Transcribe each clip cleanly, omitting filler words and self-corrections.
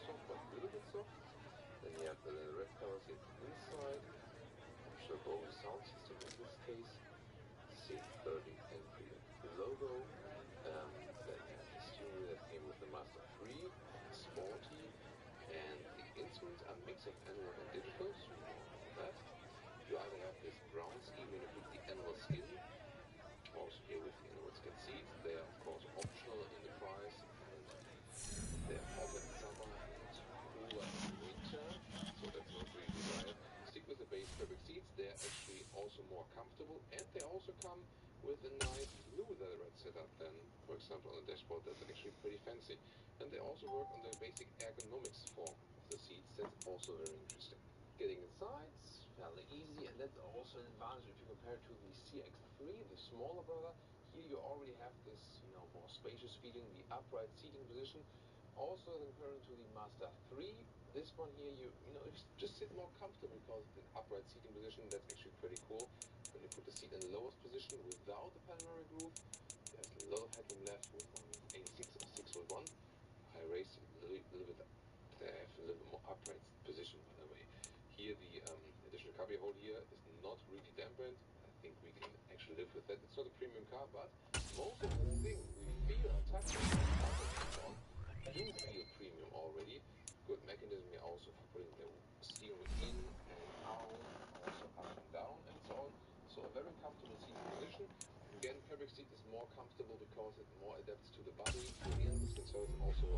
soft, but a little bit soft. Then you have the little red cover seat inside. Optional Bowman sound system in this case. Seat 30 entry logo. Then you have the steering wheel that came with the Master 3, sporty, and the instruments are a mix of analog and digital, so you know about that. You either have this brown scheme when you put the animal skin, also here with the animal skin seats. They are of course optional in the price, and they're hotter in summer and cooler in winter, so that's not really desired. Stick with the base fabric seats, they're actually also more comfortable, and they also come with a nice blue leatherette setup then, for example on the dashboard. That's actually pretty fancy. And they also work on the basic ergonomics form of the seats. That's also very interesting. Getting inside is fairly easy, and that's also an advantage if you compare it to the CX-3, the smaller brother. Here you already have this, more spacious feeling, the upright seating position. Also comparing to the Mazda 3, this one here, you just sit more comfortable because the upright seating position, that's actually pretty cool. When you put the seat in the lowest position without the panoramic roof, there's a lot of headroom left with one A6 or 6.1. I raised it a little bit. They have a little bit more upright position, by the way. Here the additional cubby hole here is not really dampened. I think we can actually live with that. It's not a premium car, but most of the things we feel and touch on do feel premium already. Good mechanism here also for putting the steering in and out, also up and down and so on. So a very comfortable seating position. Again, fabric seat is more comfortable because it more adapts to the body, to the animal skin, so it's also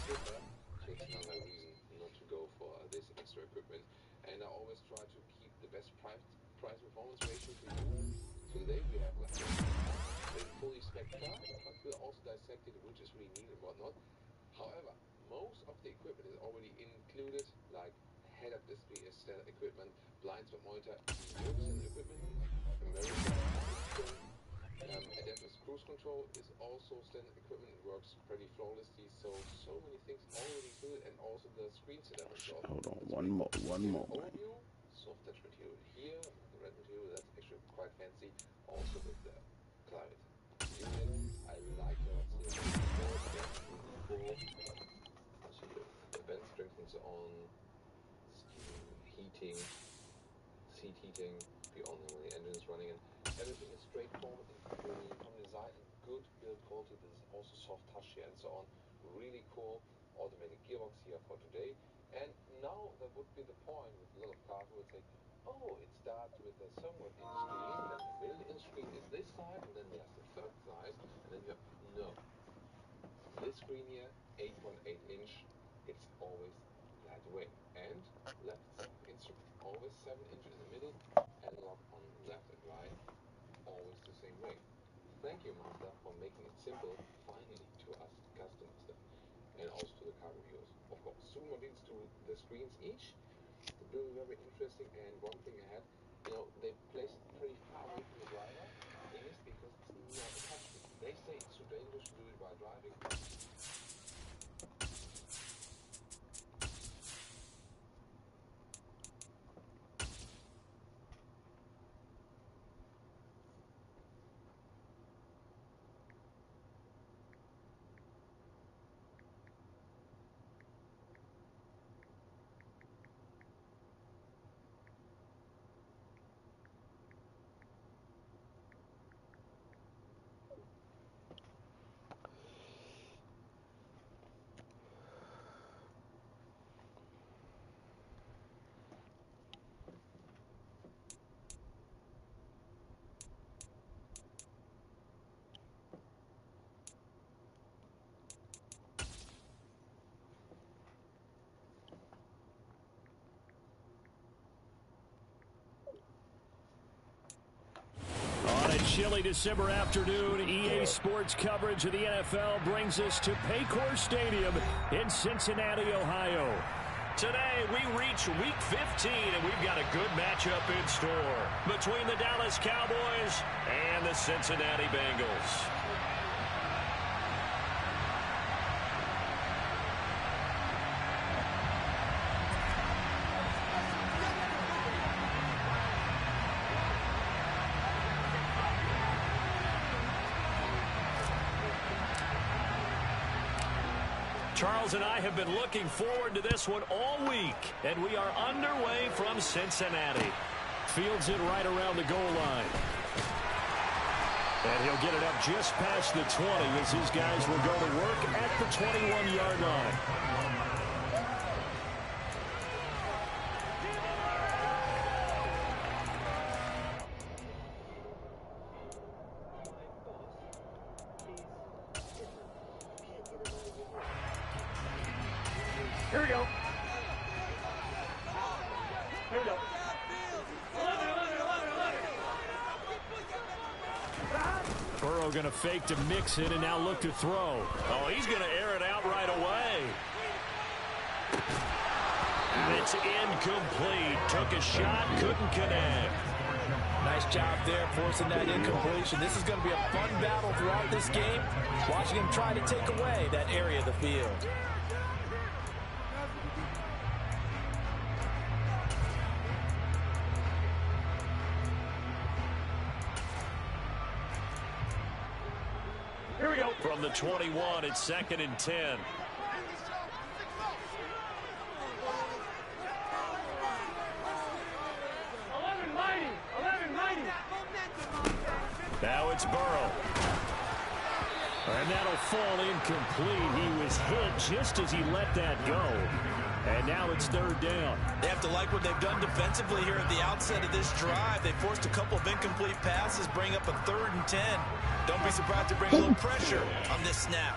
stiffer. So it's another reason not to go for this extra equipment. And I always try to keep the best price-performance ratio for you. So today we have like a fully spec car, but we'll also dissect it, which is really needed and whatnot. However, most of the equipment is already included, like head-up display is standard equipment, blind spot monitor, Europe standard equipment, American adaptive cruise control is also standard equipment. It works pretty flawlessly, so many things already included, and also the screen setup as well. Hold on, one more. Overview, soft touch material here, the red material, that's actually quite fancy. Also with the climate unit, I like that it's the vent strength and so on, heating, seat heating, beyond when the engine is running, and everything is straightforward and from design and good build quality. This is also soft touch here and so on. Really cool automatic gearbox here for today. And now that would be the point with a lot of cars who would say, oh, it starts with a somewhat in screen, then the middle in screen is this side, and then there's the third side, and then you have no. This screen here, 8.8 inch, it's always that way. And left side instrument, always 7 inches in the middle, analog on left and right, always the same way. Thank you, Mazda, for making it simple, finally, to us customers then. And also to the car reviewers. Of course, 2 modules to the screens each. The build is very interesting, and one thing I had, they placed it pretty far away from the driver. The thing is, because it's not a touchscreen. They say it's too dangerous to do it while driving. Chilly December afternoon, EA Sports coverage of the NFL brings us to Paycor Stadium in Cincinnati, Ohio. Today, we reach Week 15, and we've got a good matchup in store between the Dallas Cowboys and the Cincinnati Bengals. Charles and I have been looking forward to this one all week, and we are underway from Cincinnati. Fields it right around the goal line. And he'll get it up just past the 20 as his guys will go to work at the 21-yard line. Here we go. Here we go. 11. Burrow going to fake to mix it and now look to throw. Oh, he's going to air it out right away. It's incomplete. Took a shot, couldn't connect. Nice job there forcing that incompletion. This is going to be a fun battle throughout this game. Watching him try to take away that area of the field. Here we go. From the 21, it's 2nd and 10. Now it's Burrow. And that'll fall incomplete. He was hit just as he let that go. And now it's 3rd down. They have to like what they've done defensively here at the outset of this drive. They forced a couple of incomplete passes, bring up a 3rd and 10. Don't be surprised to bring a little pressure on this snap.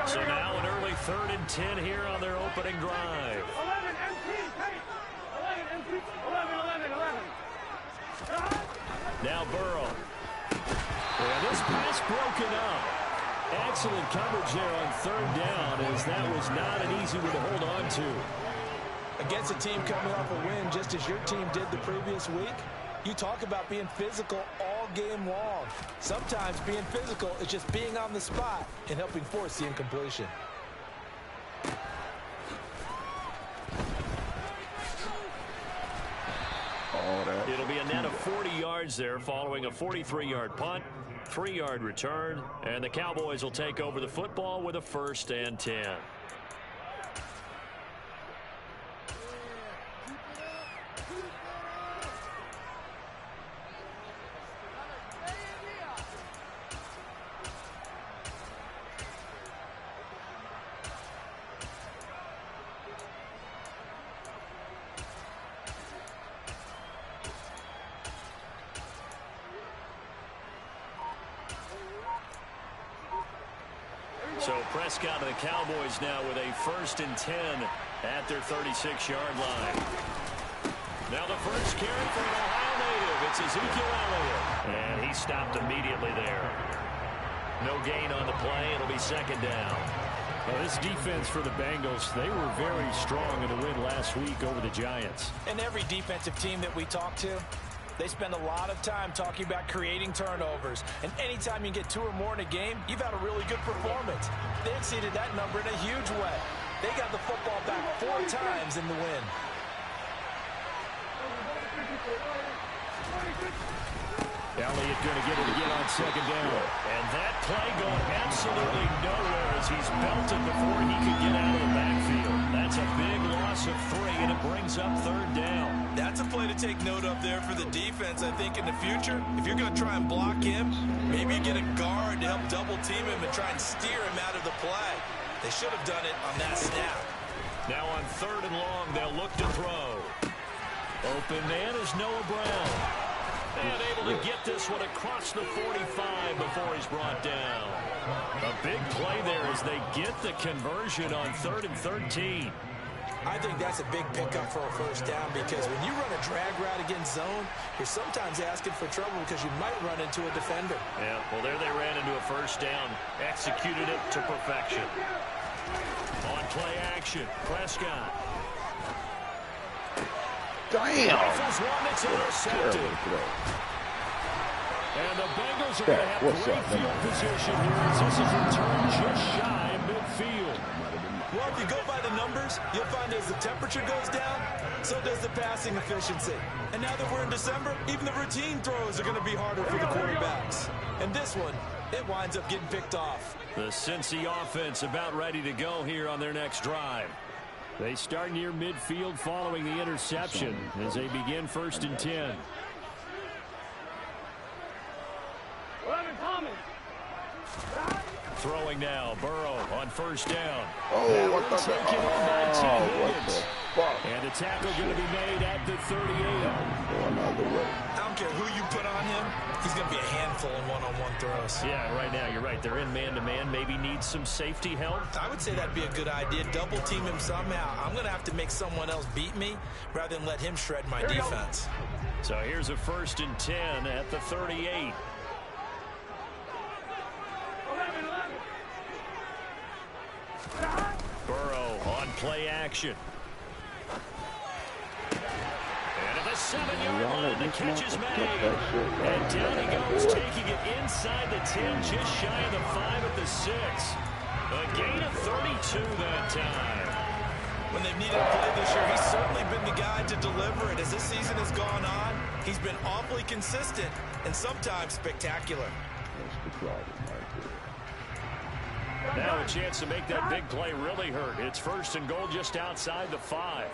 So now an early 3rd and 10 here on their opening drive. 11 empty. 11. Now Burrow. Yeah, this pass broken up. Excellent coverage there on 3rd down, as that was not an easy one to hold on to. Against a team coming off a win just as your team did the previous week, you talk about being physical all game long. Sometimes being physical is just being on the spot and helping force the incompletion. It'll be a net of 40 yards there following a 43-yard punt, 3-yard return, and the Cowboys will take over the football with a 1st and 10. So Prescott and the Cowboys now with a 1st and 10 at their 36-yard line. Now the first carry for an Ohio native. It's Ezekiel Elliott. And he stopped immediately there. No gain on the play. It'll be 2nd down. Well, this defense for the Bengals, they were very strong in the win last week over the Giants. And every defensive team that we talk to, they spend a lot of time talking about creating turnovers. And anytime you get 2 or more in a game, you've had a really good performance. They exceeded that number in a huge way. They got the football back 4 times in the win. Elliott going to get it again on 2nd down. And that play going absolutely nowhere as he's belted before he could get out of the backfield. That's a big loss of 3, and it brings up 3rd down. That's a play to take note of there for the defense. I think in the future, if you're going to try and block him, maybe you get a guard to help double team him and try and steer him out of the play. They should have done it on that snap. Now on 3rd and long, they'll look to throw. Open man is Noah Brown. And able to get this one across the 45 before he's brought down. A big play there as they get the conversion on 3rd and 13. I think that's a big pickup for a 1st down because when you run a drag route against zone, you're sometimes asking for trouble because you might run into a defender. Yeah, well, there they ran into a 1st down. Executed it to perfection. On play action, Prescott. Damn! Rifles one that's intercepted. And the Bengals are going to have great field position here as this is returned just shy of midfield. Well, if you go by the numbers, you'll find as the temperature goes down, so does the passing efficiency. And now that we're in December, even the routine throws are going to be harder for the quarterbacks. And this one, it winds up getting picked off. The Cincy offense about ready to go here on their next drive. They start near midfield following the interception as they begin 1st and 10. 11 coming. Throwing now, Burrow on 1st down. Oh, what the Taken on by T. what Higgins. the fuck? And the tackle going to be made at the 38. Go another way. I don't care who you put on him, he's going to be a handful in one-on-one throws. Yeah, right now you're right. They're in man-to-man. Maybe needs some safety help. I would say that'd be a good idea. Double team him somehow. I'm going to have to make someone else beat me rather than let him shred my defense. So here's a 1st and 10 at the 38. 11. Burrow on play action. And at the 7-yard line, the catch is made. And down he goes, taking it inside the 10, just shy of the 5 at the 6. A gain of 32 that time. When they've needed a play this year, he's certainly been the guy to deliver it. As this season has gone on, he's been awfully consistent and sometimes spectacular. That's the problem right there. Now a chance to make that big play really hurt. It's 1st and goal just outside the 5.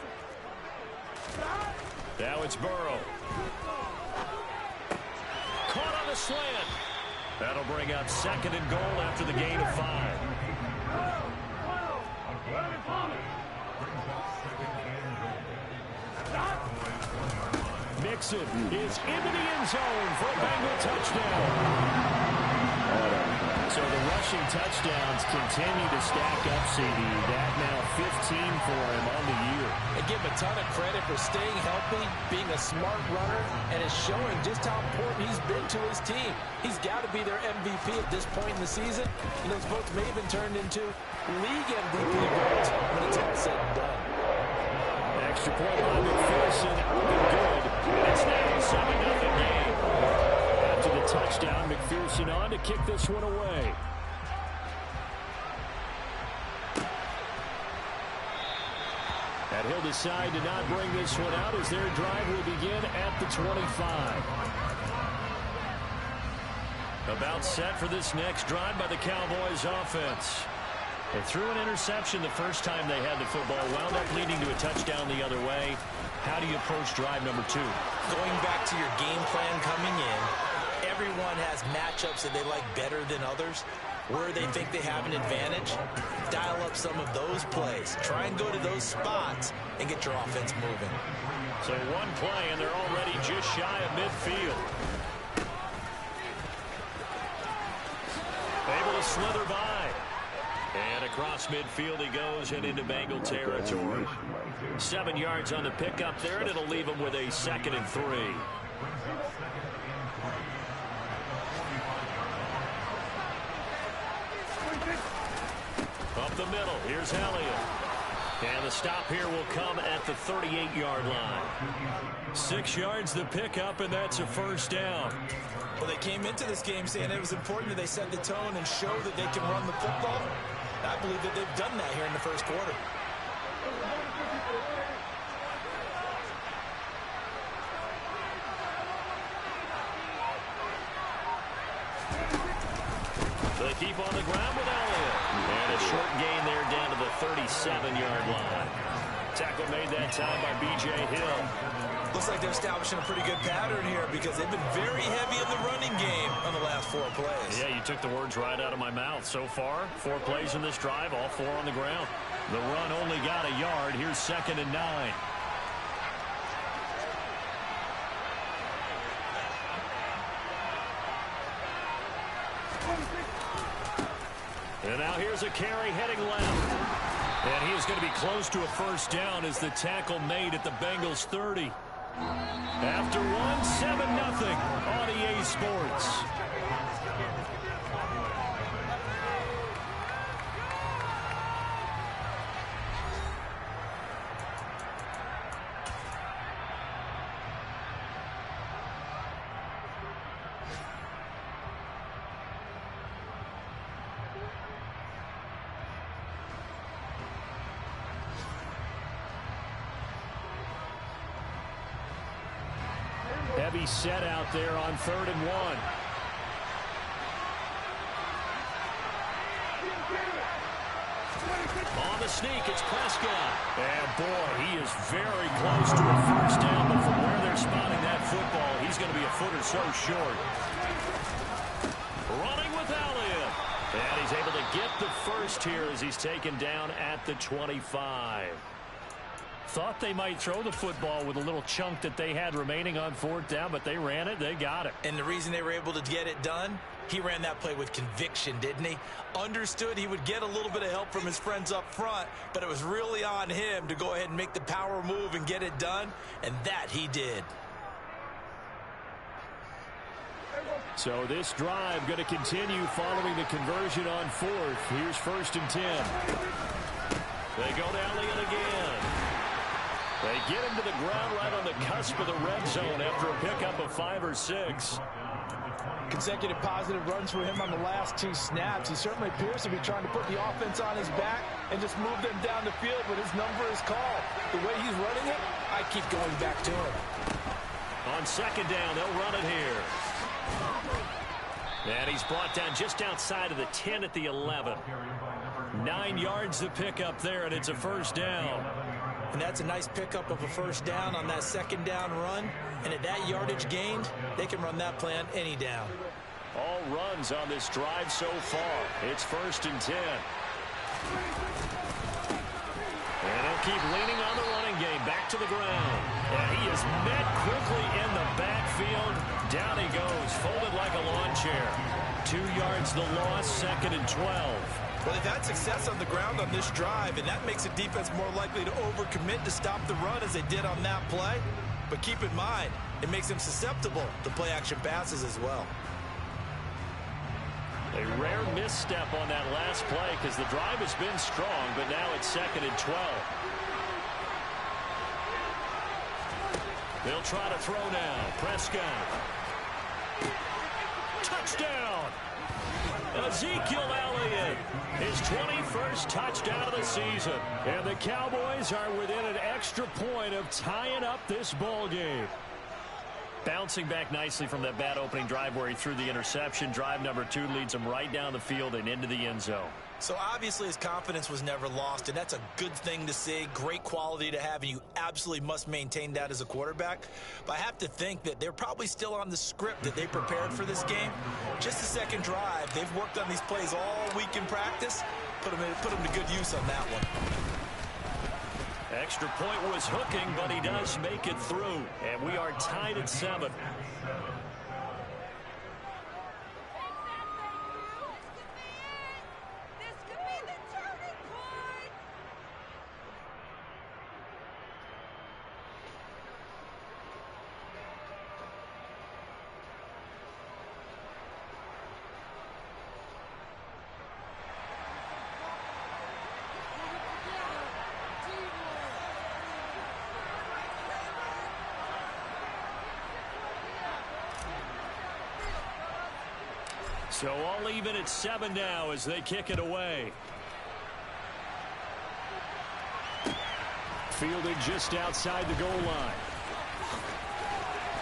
Now it's Burrow. Caught on the slant. That'll bring up 2nd and goal after the gain of 5. Mixon is into the end zone for a Bengal touchdown. So the rushing touchdowns continue to stack up, CD. That now 15 for him on the year. I give him a ton of credit for staying healthy, being a smart runner, and is showing just how important he's been to his team. He's got to be their MVP at this point in the season, and those votes may have been turned into league MVP votes when it's all said and done. Extra point by McPherson, looking good. And it's now a 7-0 game. After the touchdown, McPherson on to kick this one away. And he'll decide to not bring this one out as their drive will begin at the 25. About set for this next drive by the Cowboys offense. They threw an interception the first time they had the football, wound up leading to a touchdown the other way. How do you approach drive number 2? Going back to your game plan coming in, everyone has matchups that they like better than others. Where they think they have an advantage, dial up some of those plays. Try and go to those spots and get your offense moving. So one play, and they're already just shy of midfield. Able to slither by. And across midfield he goes and into Bengal territory. 7 yards on the pickup there, and it'll leave him with a 2nd and 3. Up the middle, here's Elliott. And the stop here will come at the 38-yard line. 6 yards the pickup, and that's a 1st down. Well, they came into this game saying it was important that they set the tone and show that they can run the football. I believe that they've done that here in the first quarter. They keep on the ground with Elliott. And a short gain there down to the 37-yard line. Tackle made that time by B.J. Hill. Looks like they're establishing a pretty good pattern here because they've been very heavy in the running game on the last 4 plays. Yeah, you took the words right out of my mouth. So far, 4 plays in this drive, all 4 on the ground. The run only got a yard. Here's 2nd and 9. And now here's a carry heading left. And he is going to be close to a 1st down as the tackle made at the Bengals 30. After one, 7-0 on EA Sports. heavy set out there on 3rd and 1. On the sneak, it's Prescott. And boy, he is very close to a first down, but from where they're spotting that football, he's going to be a foot or so short. Running with Elliott. And he's able to get the first here as he's taken down at the 25. Thought they might throw the football with a little chunk that they had remaining on 4th down, but they ran it, they got it. And the reason they were able to get it done, he ran that play with conviction, didn't he? Understood he would get a little bit of help from his friends up front, but it was really on him to go ahead and make the power move and get it done, and that he did. So this drive going to continue following the conversion on 4th. Here's 1st and 10. They go to Elliott again. They get him to the ground right on the cusp of the red zone after a pickup of 5 or 6. Consecutive positive runs for him on the last 2 snaps. He certainly appears to be trying to put the offense on his back and just move them down the field, but his number is called. The way he's running it, I keep going back to him. On 2nd down, they'll run it here. And he's brought down just outside of the 10 at the 11. 9 yards to pick up there, and it's a first down. And that's a nice pickup of a first down on that 2nd down run. And at that yardage gained, they can run that play on any down. All runs on this drive so far. It's 1st and 10. And he'll keep leaning on the running game. Back to the ground. And he is met quickly in the backfield. Down he goes, folded like a lawn chair. 2 yards the loss, 2nd and 12. Well, they've had success on the ground on this drive, and that makes the defense more likely to overcommit to stop the run as they did on that play. But keep in mind, it makes them susceptible to play-action passes as well. A rare misstep on that last play because the drive has been strong, but now it's 2nd and 12. They'll try to throw now. Prescott. Touchdown! Ezekiel Elliott, his 21st touchdown of the season. And the Cowboys are within an extra point of tying up this ball game. Bouncing back nicely from that bad opening drive where he threw the interception. Drive number 2 leads him right down the field and into the end zone. So obviously his confidence was never lost, and that's a good thing to see. Great quality to have, and you absolutely must maintain that as a quarterback. But I have to think that they're probably still on the script that they prepared for this game. Just the 2nd drive, they've worked on these plays all week in practice. Put them to good use on that one. Extra point was hooking, but he does make it through. And we are tied at 7. So all even at 7 now as they kick it away. Fielded just outside the goal line.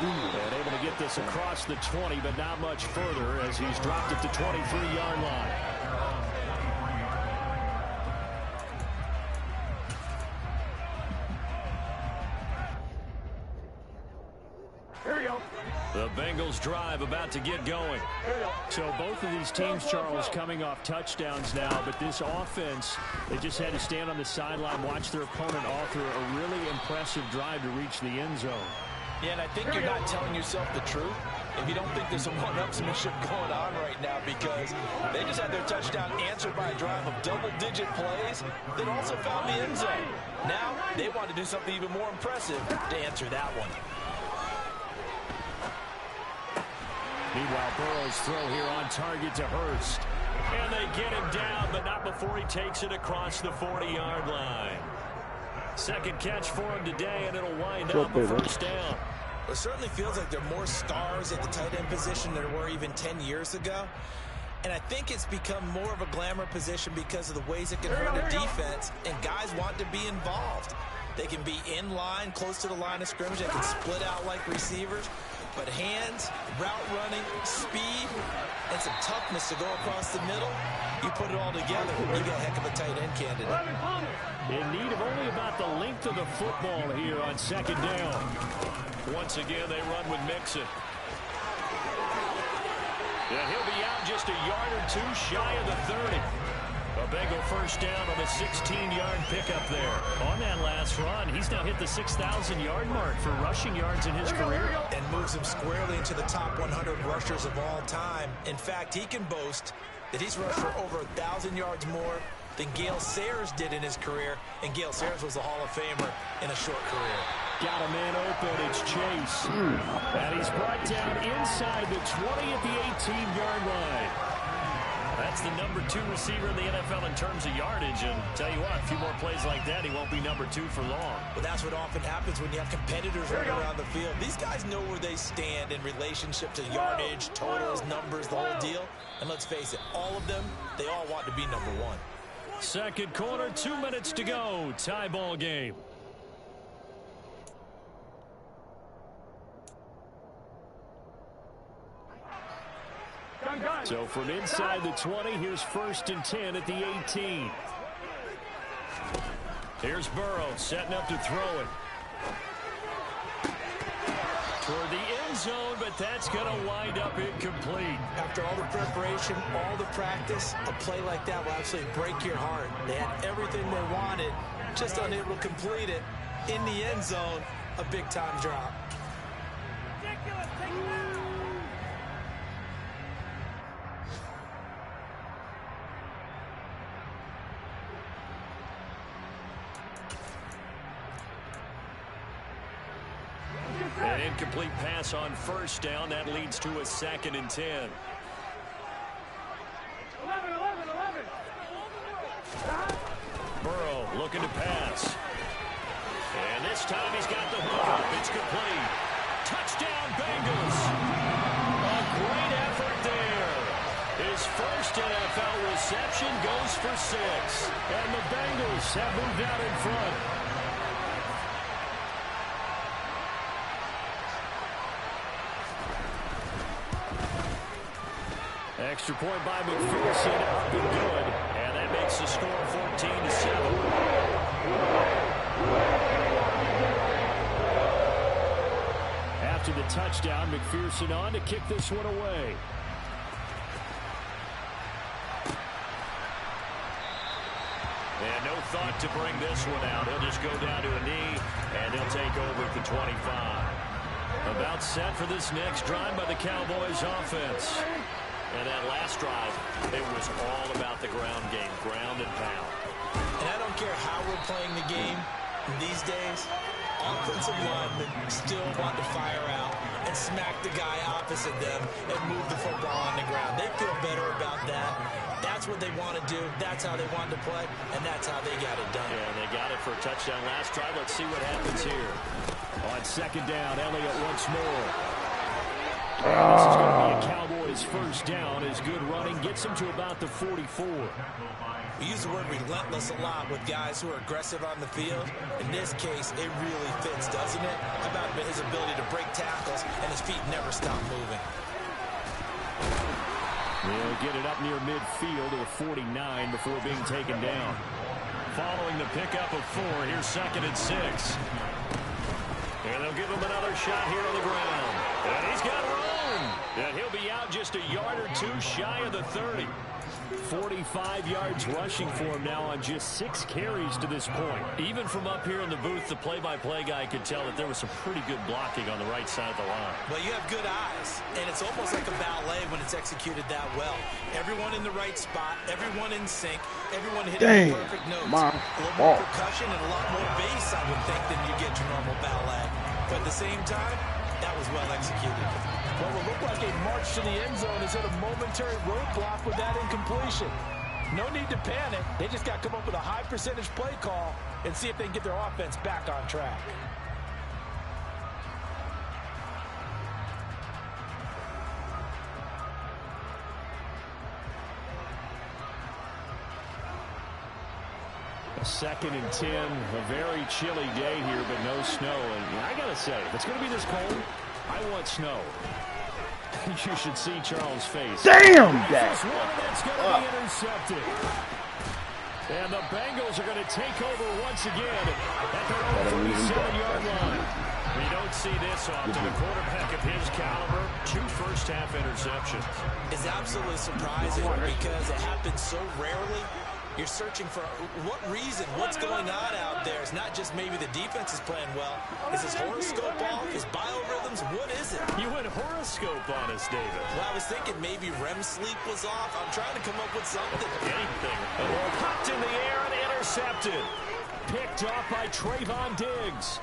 And able to get this across the 20, but not much further as he's dropped at the 23-yard line. The Bengals drive about to get going. So both of these teams, Charles, coming off touchdowns now, but this offense, they just had to stand on the sideline, watch their opponent author a really impressive drive to reach the end zone. Yeah, and I think you're not telling yourself the truth if you don't think there's some one-upsmanship going on right now, because they just had their touchdown answered by a drive of double-digit plays that also found the end zone. Now they want to do something even more impressive to answer that one. Meanwhile, Burrow's throw here on target to Hurst. And they get him down, but not before he takes it across the 40-yard line. Second catch for him today, and it'll wind up a first down. It certainly feels like there are more stars at the tight end position than there were even 10 years ago. And I think it's become more of a glamour position because of the ways it can hurt a defense, and guys want to be involved. They can be in line, close to the line of scrimmage. They can split out like receivers. But hands, route running, speed, and some toughness to go across the middle, you put it all together, you get a heck of a tight end candidate. In need of only about the length of the football here on second down. Once again, they run with Mixon. And he'll be out just a yard or two shy of the 30. A Bengal first down on a 16-yard pickup there. On that last run, he's now hit the 6,000-yard mark for rushing yards in his career. And moves him squarely into the top 100 rushers of all time. In fact, he can boast that he's rushed for over 1,000 yards more than Gale Sayers did in his career. And Gale Sayers was a Hall of Famer in a short career. Got a man open, it's Chase. And he's brought down inside the 20 at the 18-yard line. That's the number 2 receiver in the NFL in terms of yardage. And tell you what, a few more plays like that, he won't be number 2 for long. But that's what often happens when you have competitors running around the field. These guys know where they stand in relationship to yardage, totals, numbers, the whole deal. And let's face it, all of them, they all want to be number 1. Second quarter, 2 minutes to go. Tie ball game. So from inside the 20, here's 1st and 10 at the 18. Here's Burrow setting up to throw it. Toward the end zone, but that's going to wind up incomplete. After all the preparation, all the practice, a play like that will absolutely break your heart. They had everything they wanted, just unable to complete it. In the end zone, a big-time drop. Ridiculous. Take it out. An incomplete pass on first down. That leads to a 2nd and 10. 11. Burrow looking to pass. And this time he's got the hook up. It's complete. Touchdown, Bengals. A great effort there. His first NFL reception goes for 6. And the Bengals have moved out in front. Extra point by McPherson, up and good, and that makes the score 14-7. After the touchdown, McPherson on to kick this one away. And no thought to bring this one out. He'll just go down to a knee, and he'll take over at the 25. About set for this next drive by the Cowboys offense. And that last drive, it was all about the ground game, ground and pound. And I don't care how we're playing the game these days, offensive linemen still want to fire out and smack the guy opposite them and move the football on the ground. They feel better about that. That's what they want to do. That's how they want to play, and that's how they got it done. Yeah, they got it for a touchdown last drive. Let's see what happens here. On second down, Elliott once more. This is going to be a Cowboys first down as good running gets him to about the 44. We use the word relentless a lot with guys who are aggressive on the field. In this case, it really fits, doesn't it? About his ability to break tackles, and his feet never stop moving. They'll get it up near midfield to the 49 before being taken down. Following the pickup of 4, here's 2nd and 6. And they'll give him another shot here on the ground. And he's got room. And he'll be out just a yard or 2 shy of the 30. 45 yards rushing for him now on just 6 carries to this point. Even from up here in the booth, the play-by-play guy could tell that there was some pretty good blocking on the right side of the line. Well, you have good eyes, and it's almost like a ballet when it's executed that well. Everyone in the right spot, everyone in sync, everyone hitting the perfect notes. A little more percussion and a lot more bass, I would think, than you get your normal ballet. But at the same time, that was well executed. What will look like a march to the end zone is hit a momentary roadblock with that incompletion. No need to panic. They just got to come up with a high percentage play call and see if they can get their offense back on track. A 2nd and 10, a very chilly day here, but no snow. And I got to say, if it's going to be this cold, I want snow. You should see Charles' face. Damn, Dak. This one that's going to be intercepted. And the Bengals are going to take over once again at their own 37-yard line. We don't see this often. A quarterback of his caliber, 2 first-half interceptions. It's absolutely surprising because it happens so rarely. You're searching for what reason, what's going on out there. It's not just maybe the defense is playing well. Is his horoscope off? His biorhythms? What is it? You went horoscope on us, David. Well, I was thinking maybe REM sleep was off. I'm trying to come up with something. Anything. A ball popped in the air and intercepted. Picked off by Trayvon Diggs.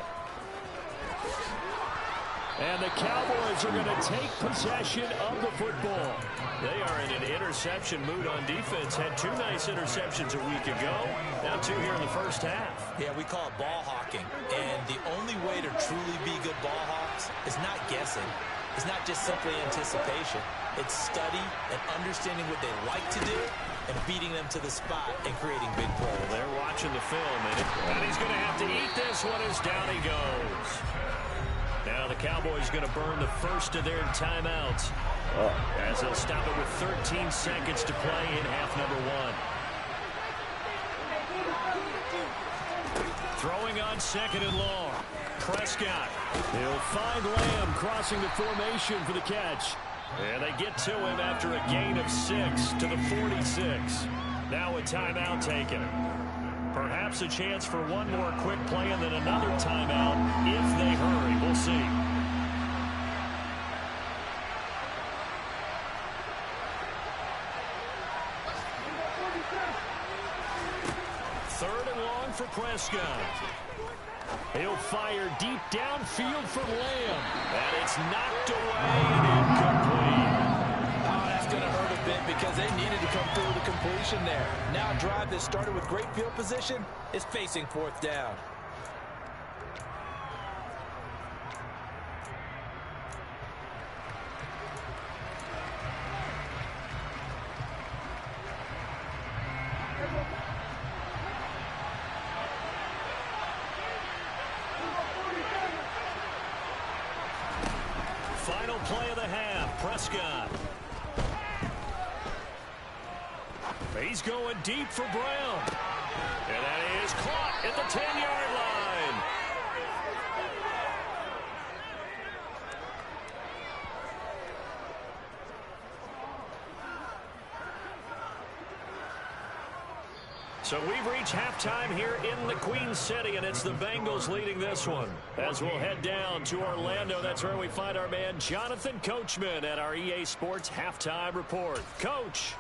And the Cowboys are going to take possession of the football. They are in an interception mood on defense. Had 2 nice interceptions a week ago. Now 2 here in the first half. Yeah, we call it ball hawking. And the only way to truly be good ball hawks is not guessing. It's not just simply anticipation. It's study and understanding what they like to do and beating them to the spot and creating big plays. Well, they're watching the film, and he's going to have to eat this one as down he goes. Now the Cowboys going to burn the first of their timeouts as they'll stop it with 13 seconds to play in half number 1. Throwing on 2nd and long. Prescott. He'll find Lamb crossing the formation for the catch. And they get to him after a gain of 6 to the 46. Now a timeout taken. Perhaps a chance for one more quick play and then another timeout if they hurry. We'll see. Third and long for Prescott. He'll fire deep downfield for Lamb. And it's knocked away and incomplete. Oh, that's going to hurt a bit because they needed to come through with a completion there. Now a drive that started with great field position is facing 4th down. Final play of the half, Prescott. He's going deep for Brown. And that is caught at the 10-yard line. So we've reached halftime here in the Queen City, and it's the Bengals leading this one. As we'll head down to Orlando, that's where we find our man Jonathan Coachman at our EA Sports Halftime Report. Coach.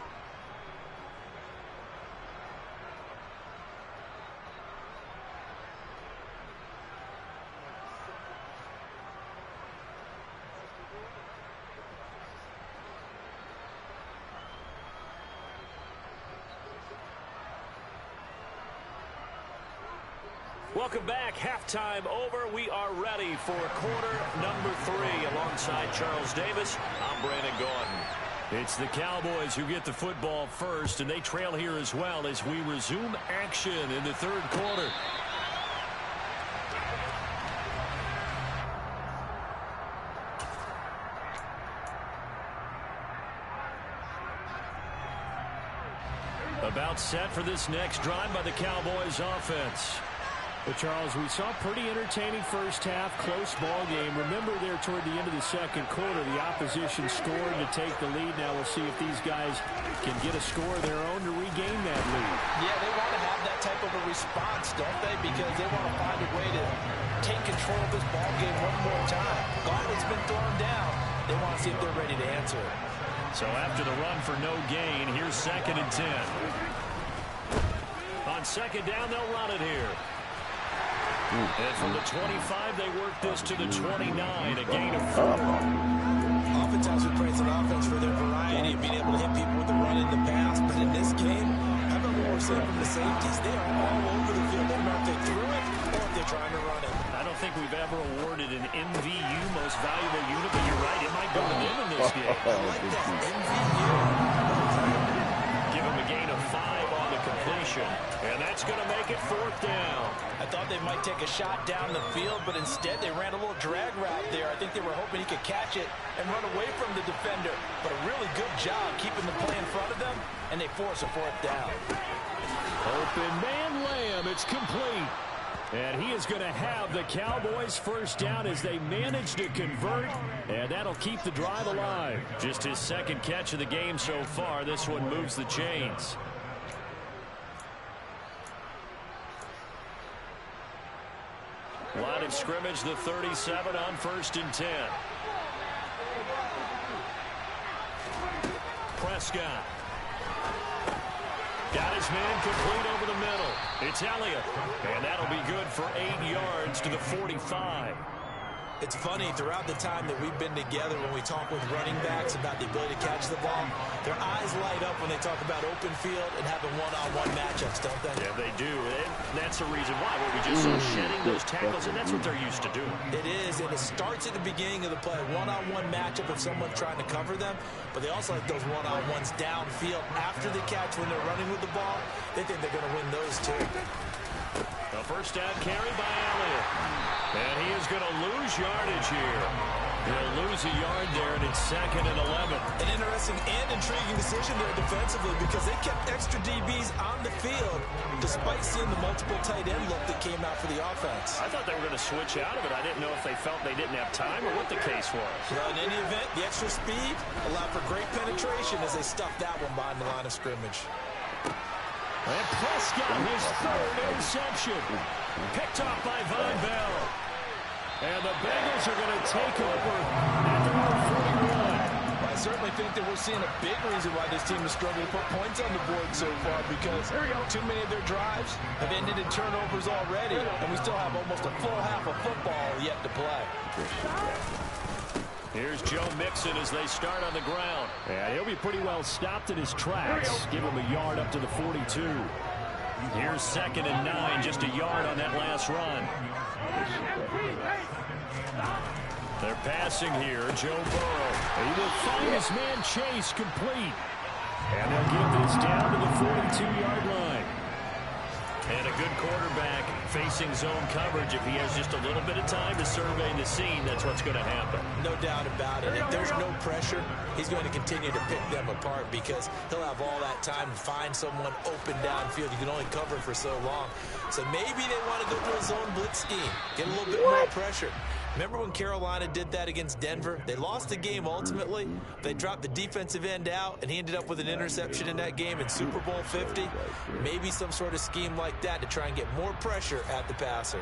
Welcome back. Halftime over. We are ready for quarter number 3 alongside Charles Davis. I'm Brandon Gaudin. It's the Cowboys who get the football first, and they trail here as well as we resume action in the 3rd quarter. About set for this next drive by the Cowboys offense. Well, Charles, we saw a pretty entertaining first half, close ball game. Remember there toward the end of the 2nd quarter, the opposition scored to take the lead. Now we'll see if these guys can get a score of their own to regain that lead. Yeah, they want to have that type of a response, don't they? Because they want to find a way to take control of this ball game one more time. Gauntlet's been thrown down. They want to see if they're ready to answer it. So after the run for no gain, here's 2nd and 10. On 2nd down, they'll run it here. And from the 25, they work this to the 29, a gain of 4. Oftentimes we praise an offense for their variety of being able to hit people with the run in the pass, but in this game, I remember what we're saying from the safeties. They are all over the field. They don't know if they threw it or if they're trying to run it. I don't think we've ever awarded an MVU, most valuable unit, but you're right, it might go to them in this game. I like that, MVU. Give him a gain of 5 on the completion. possession. And that's going to make it 4th down. I thought they might take a shot down the field, but instead they ran a little drag route there. I think they were hoping he could catch it and run away from the defender. But a really good job keeping the play in front of them, and they force a 4th down. Open man Lamb. It's complete. And he is going to have the Cowboys' first down as they manage to convert, and that'll keep the drive alive. Just his 2nd catch of the game so far. This one moves the chains. Line of scrimmage, the 37 on 1st and 10. Prescott. Got his man complete over the middle. It's Elliott. And that'll be good for 8 yards to the 45. It's funny, throughout the time that we've been together, when we talk with running backs about the ability to catch the ball, their eyes light up when they talk about open field and having one-on-one matchups, don't they? Yeah, they do. And that's the reason why. We just saw shedding those tackles, and that's what they're used to doing. It is, and it starts at the beginning of the play. One-on-one matchup if someone's trying to cover them, but they also like those one-on-ones downfield after the catch when they're running with the ball. They think they're going to win those too. A first down carry by Elliott. And he is going to lose yardage here. He'll lose a yard there, and it's 2nd and 11. An interesting and intriguing decision there defensively because they kept extra DBs on the field despite seeing the multiple tight end look that came out for the offense. I thought they were going to switch out of it. I didn't know if they felt they didn't have time or what the case was. Well, in any event, the extra speed allowed for great penetration as they stuffed that one behind the line of scrimmage. And Prescott, his 3rd interception. Picked off by Von Bell. And the Bengals are going to take over at the 41. I certainly think that we're seeing a big reason why this team has struggled to put points on the board so far because too many of their drives have ended in turnovers already, and we still have almost a full half of football yet to play. Here's Joe Mixon as they start on the ground. And he'll be pretty well stopped in his tracks. Give him a yard up to the 42. Here's 2nd and 9, just a yard on that last run. They're passing here, Joe Burrow. He will find his man Chase complete. And they'll get this down to the 42-yard line. And a good quarterback facing zone coverage. If he has just a little bit of time to survey the scene, that's what's going to happen. No doubt about it. If there's no pressure, he's going to continue to pick them apart because he'll have all that time to find someone open downfield. You can only cover for so long. So maybe they want to go to a zone blitz scheme, get a little bit more pressure. Remember when Carolina did that against Denver? They lost the game ultimately. They dropped the defensive end out, and he ended up with an interception in that game in Super Bowl 50. Maybe some sort of scheme like that to try and get more pressure at the passer.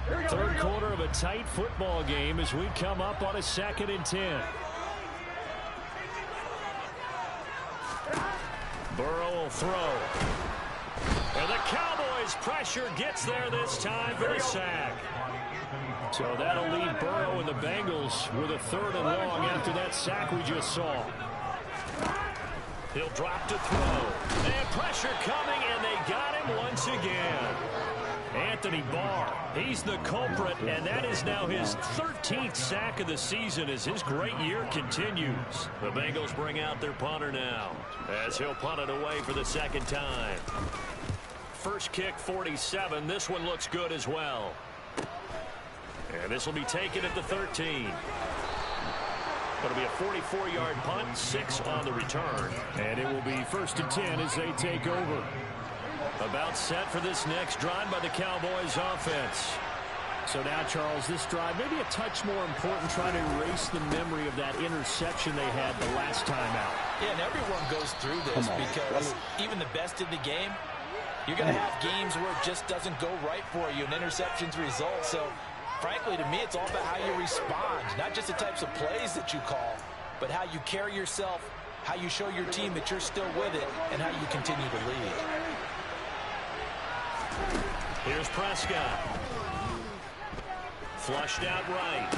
3rd quarter of a tight football game as we come up on a 2nd and 10. Burrow will throw. And the Cowboys' pressure gets there this time for a sack. So that'll leave Burrow and the Bengals with a 3rd and long after that sack we just saw. He'll drop to throw. And pressure coming, and they got him once again. Anthony Barr, he's the culprit, and that is now his 13th sack of the season as his great year continues. The Bengals bring out their punter now as he'll punt it away for the 2nd time. First kick, 47. This one looks good as well. And this will be taken at the 13. It'll be a 44-yard punt, 6 on the return. And it will be 1st and 10 as they take over. About set for this next drive by the Cowboys offense. So now, Charles, this drive maybe a touch more important, trying to erase the memory of that interception they had the last time out. Yeah, and everyone goes through this because even the best in the game, you're going to have games where it just doesn't go right for you and interceptions result. So frankly, to me, it's all about how you respond, not just the types of plays that you call, but how you carry yourself, how you show your team that you're still with it, and how you continue to lead. Here's Prescott. Flushed out right.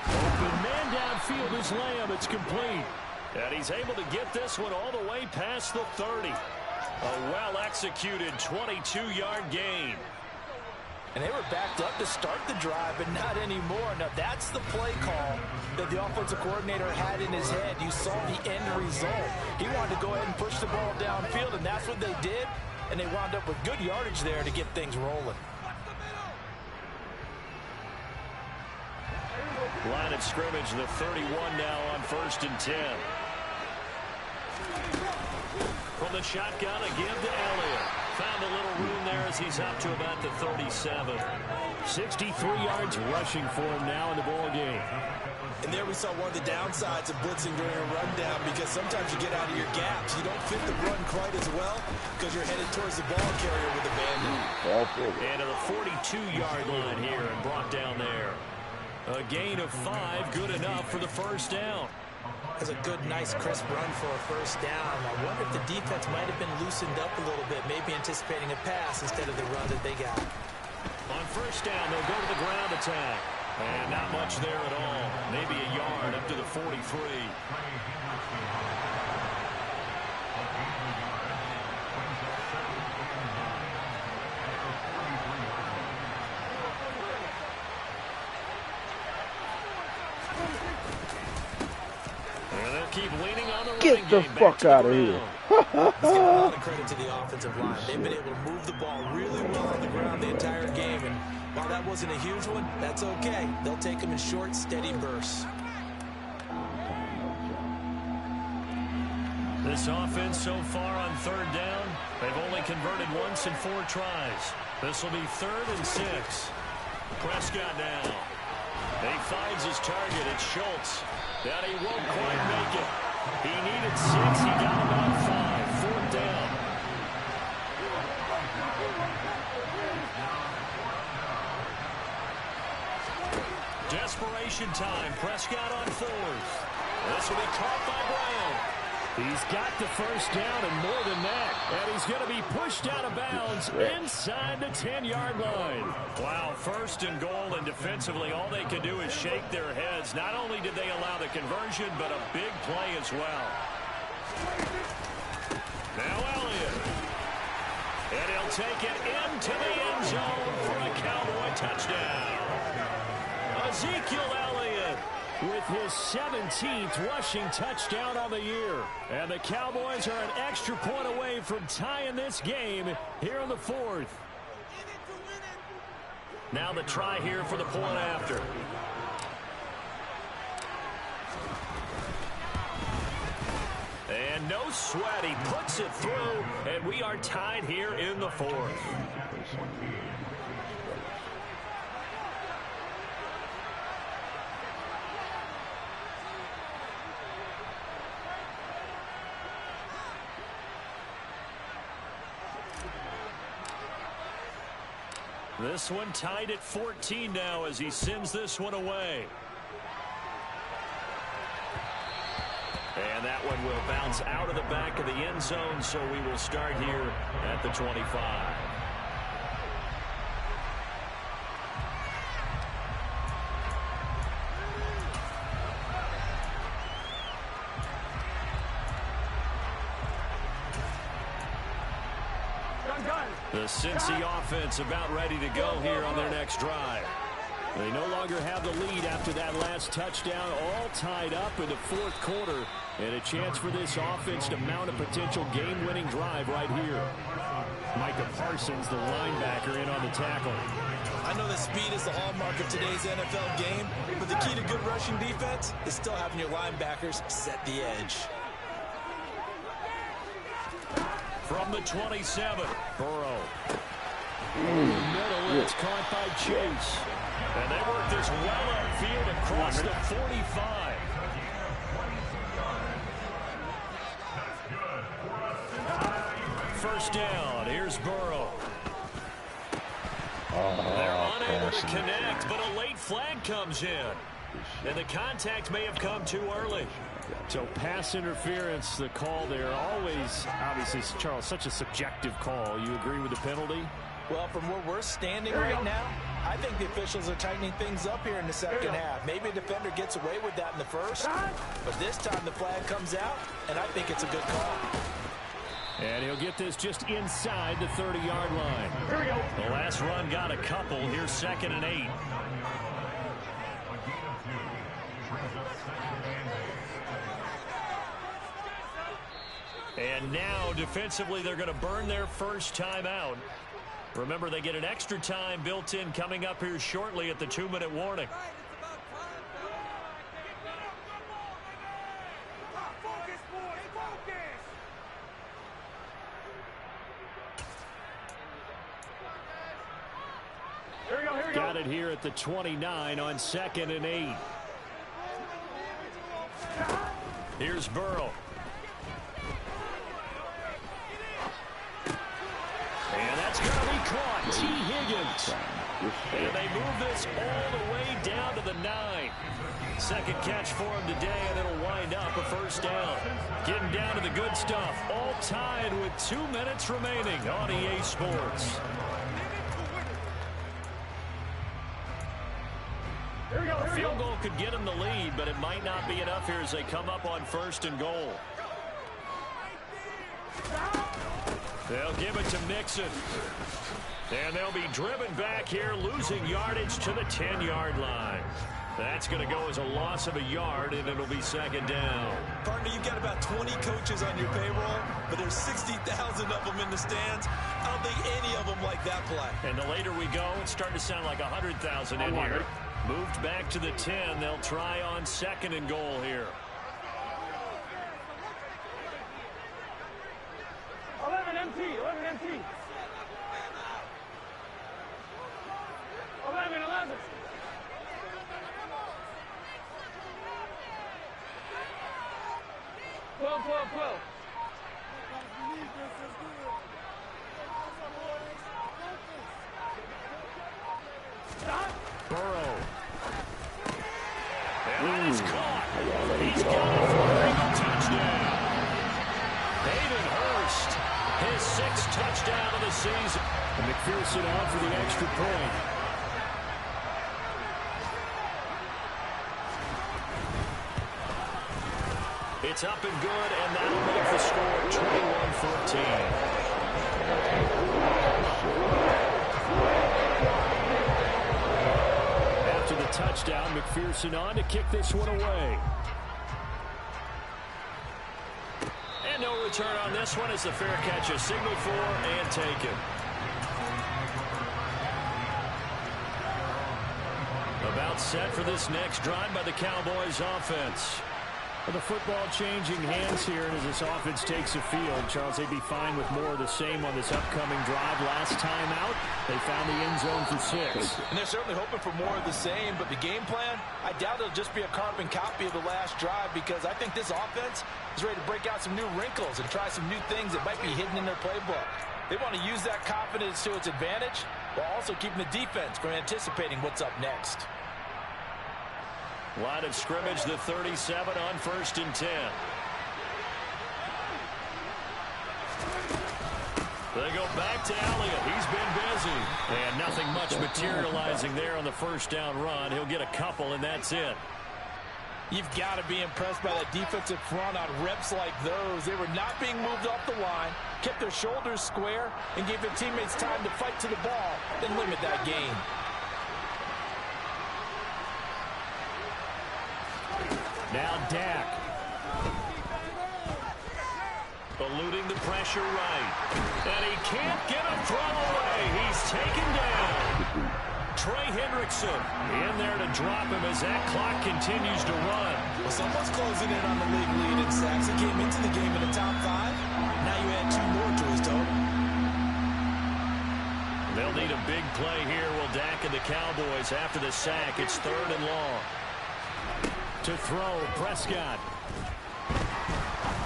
Open man downfield is Lamb. It's complete. And he's able to get this one all the way past the 30. A well-executed 22-yard gain. And they were backed up to start the drive, but not anymore. Now, that's the play call that the offensive coordinator had in his head. You saw the end result. He wanted to go ahead and push the ball downfield, and that's what they did. and they wound up with good yardage there to get things rolling. Line of scrimmage, the 31 now on 1st and 10. From the shotgun, a give to Elliott. Found a little room there as he's up to about the 37. 63 yards rushing for him now in the ball game. And there we saw one of the downsides of blitzing during a rundown, because sometimes you get out of your gaps. You don't fit the run quite as well because you're headed towards the ball carrier with abandon. And to the 42-yard line here and brought down there. A gain of 5, good enough for the first down. That's a good, nice, crisp run for a first down. I wonder if the defense might have been loosened up a little bit, maybe anticipating a pass instead of the run that they got. On first down, they'll go to the ground attack. And not much there at all. Maybe a yard up to the 43. Keep leaning on the Get the fuck out of here. Let's give a lot of credit to the offensive line. They've been able to move the ball really well on the ground the entire game. And while that wasn't a huge one, that's okay. They'll take them in short, steady bursts. This offense so far on 3rd down, they've only converted once in 4 tries. This will be 3rd and 6. Prescott now. He finds his target. It's Schultz. That he won't quite make it. He needed 6. He got about 5. 4th down. Desperation time. Prescott on 4th. This will be caught by Brown. He's got the first down and more than that. And he's going to be pushed out of bounds inside the 10-yard line. Wow, 1st and goal, and defensively all they can do is shake their heads. Not only did they allow the conversion, but a big play as well. Now Elliott. And he'll take it into the end zone for a Cowboy touchdown. Ezekiel Elliott with his 17th rushing touchdown on the year. And the Cowboys are an extra point away from tying this game here in the 4th. Now the try here for the point after. And no sweat. He puts it through, and we are tied here in the 4th. This one tied at 14 now as he sends this one away. And that one will bounce out of the back of the end zone, so we will start here at the 25. The Cincy offense about ready to go here on their next drive. They no longer have the lead after that last touchdown, all tied up in the 4th quarter, and a chance for this offense to mount a potential game-winning drive right here. Micah Parsons, the linebacker, in on the tackle. I know that speed is the hallmark of today's NFL game, but the key to good rushing defense is still having your linebackers set the edge. From the 27, Burrow. In the middle, it's caught by Chase. And they work this well upfield across the 45. First down, here's Burrow. They're unable to connect, but a late flag comes in. And the contact may have come too early. So pass interference, the call there, always, obviously, Charles, such a subjective call. You agree with the penalty? Well, from where we're standing right now, I think the officials are tightening things up here in the second half. Maybe a defender gets away with that in the first, but this time the flag comes out, and I think it's a good call. And he'll get this just inside the 30-yard line. Here we go. The last run got a couple. Here's 2nd and 8. And now, defensively, they're going to burn their first timeout. Remember, they get an extra time built in coming up here shortly at the 2-minute warning. Got it here at the 29 on 2nd and 8. Here's Burrow. And that's going to be caught. T. Higgins. And they move this all the way down to the 9. Second catch for him today, and it'll wind up a first down. Getting down to the good stuff. All tied with 2 minutes remaining on EA Sports. A field goal could get them the lead, but it might not be enough here as they come up on 1st and goal. They'll give it to Mixon. And they'll be driven back here, losing yardage to the 10-yard line. That's going to go as a loss of a yard, and it'll be 2nd down. Partner, you've got about 20 coaches on your payroll, but there's 60,000 of them in the stands. I don't think any of them like that play. And the later we go, it's starting to sound like 100,000 in here. Moved back to the 10. They'll try on 2nd and goal here. 11 empty. 11. 12. Burrow. And that is caught. He's got it for a Eagle touchdown. Hayden Hurst, his 6th touchdown of the season. And McPherson on for the extra point. It's up and good, and that'll make the score 21-14. After the touchdown, McPherson on to kick this one away. And no return on this one as the fair catch is signaled for and taken. About set for this next drive by the Cowboys offense. Well, the football changing hands here, and as this offense takes the field, Charles, they'd be fine with more of the same on this upcoming drive. Last time out, they found the end zone for 6. And they're certainly hoping for more of the same, but the game plan, I doubt it'll just be a carbon copy of the last drive, because I think this offense is ready to break out some new wrinkles and try some new things that might be hidden in their playbook. They want to use that confidence to its advantage, while also keeping the defense from anticipating what's up next. Line of scrimmage, the 37 on 1st and 10. They go back to Elliott. He's been busy. And nothing much materializing there on the first down run. He'll get a couple, and that's it. You've got to be impressed by that defensive front on reps like those. They were not being moved off the line, kept their shoulders square, and gave their teammates time to fight to the ball, then limit that gain. Now Dak. Eluding the pressure right. And he can't get a throw away. He's taken down. Trey Hendrickson in there to drop him as that clock continues to run. Well, someone's closing in on the league lead in sacks. He came into the game in the top 5. Now you add 2 more to his total. They'll need a big play here. Will Dak and the Cowboys after the sack. It's 3rd and long. To throw, Prescott.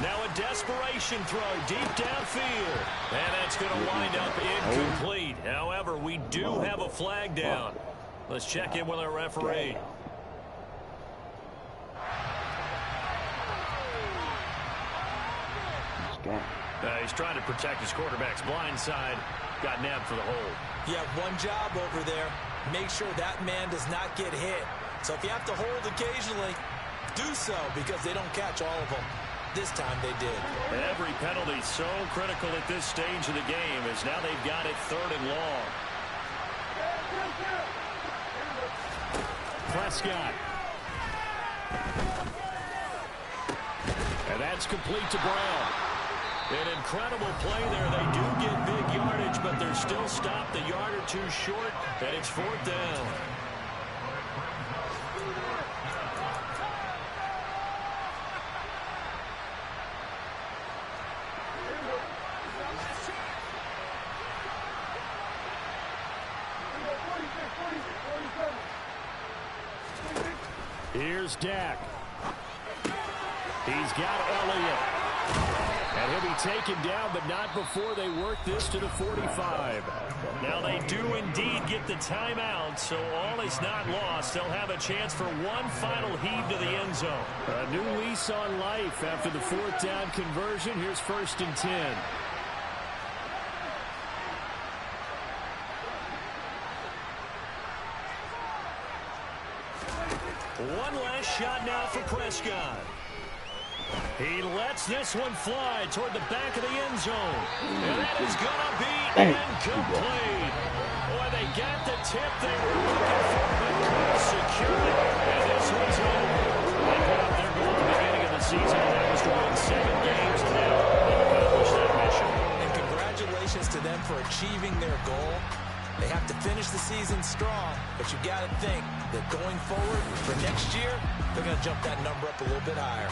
Now a desperation throw deep downfield. And that's going to wind up incomplete. However, we do have a flag down. Let's check in with our referee. He's trying to protect his quarterback's blind side. Got nabbed for the hold. You have one job over there. Make sure that man does not get hit. So if you have to hold occasionally, do so, because they don't catch all of them. This time they did. Every penalty so critical at this stage of the game, as now they've got it 3rd and long. Prescott. And that's complete to Brown. An incredible play there. They do get big yardage, but they're still stopped a yard or two short, and it's 4th down. Here's Dak. He's got Elliott. And he'll be taken down, but not before they work this to the 45. Now they do indeed get the timeout, so all is not lost. They'll have a chance for one final heave to the end zone. A new lease on life after the 4th down conversion. Here's 1st and 10. One last shot now for Prescott. He lets this one fly toward the back of the end zone. And that is going to be incomplete. Boy, they got the tip they were looking for, but couldn't secure it. And this one's over. They put up their goal at the beginning of the season, and that was to win 7 games. And now they've accomplished that mission. And congratulations to them for achieving their goal. They have to finish the season strong, but you got to think that going forward for next year, they're going to jump that number up a little bit higher.